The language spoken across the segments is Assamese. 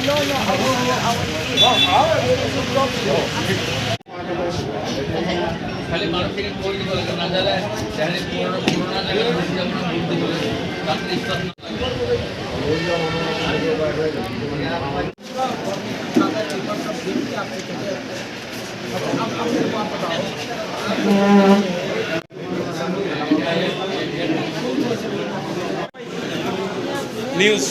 No, no, খালি মানুষকে করে দিব লাগে না যারা জানি পুরোনো জায়গায় বসে যাবো না বুদ্ধি বলে তাদের ইচ্ছা নিউজ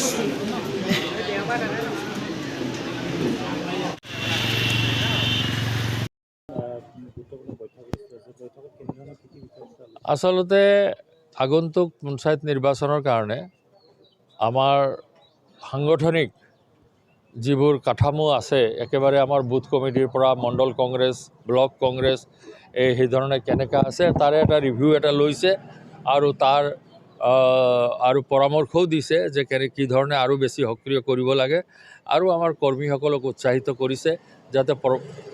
আচলতে আগন্তুক পঞ্চায়ত নিৰ্বাচনৰ কাৰণে আমাৰ সাংগঠনিক যিবোৰ কাঠামো আছে একেবাৰে আমাৰ বুথ কমিটিৰ পৰা মণ্ডল কংগ্ৰেছ ব্লক কংগ্ৰেছ সেই ধৰণে কেনেকৈ আছে তাৰে এটা ৰিভিউ এটা লৈছে আৰু তাৰ আৰু পৰামৰ্শও দিছে যে কি ধৰণে আৰু বেছি সক্ৰিয় কৰিব লাগে আৰু আমাৰ কৰ্মীসকলক উৎসাহিত কৰিছে যাতে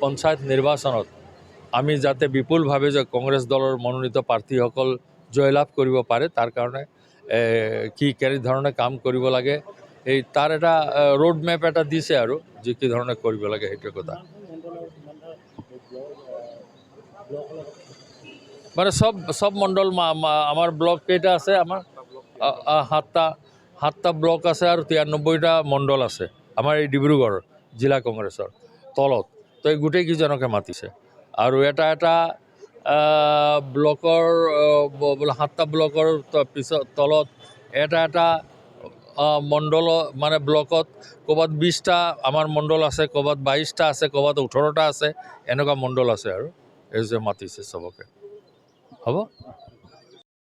পঞ্চায়ত নিৰ্বাচনত আমি যাতে বিপুলভাৱে যে কংগ্ৰেছ দলৰ মনোনীত প্ৰাৰ্থীসকল জয়লাভ কৰিব পাৰে তাৰ কাৰণে কেনে ধৰণে কাম কৰিব লাগে এই তাৰ এটা ৰোড মেপ এটা দিছে আৰু যে কি ধৰণে কৰিব লাগে সেইটো কথা মানে সব মণ্ডল আমাৰ ব্লক কেইটা আছে আমাৰ সাতটা ব্লক আছে আৰু 93টা মণ্ডল আছে আমাৰ এই ডিব্ৰুগড় জিলা কংগ্ৰেছৰ তলত তো এই গোটেইকেইজনকে মাতিছে আৰু এটা ব্লকৰ বোলে 7টা ব্লকৰ পিছত তলত এটা মণ্ডল মানে ব্লকত ক'ৰবাত 20টা আমাৰ মণ্ডল আছে ক'ৰবাত 22টা আছে ক'ৰবাত 18টা আছে এনেকুৱা মণ্ডল আছে আৰু এই যে মাতিছে চবকে হ'ব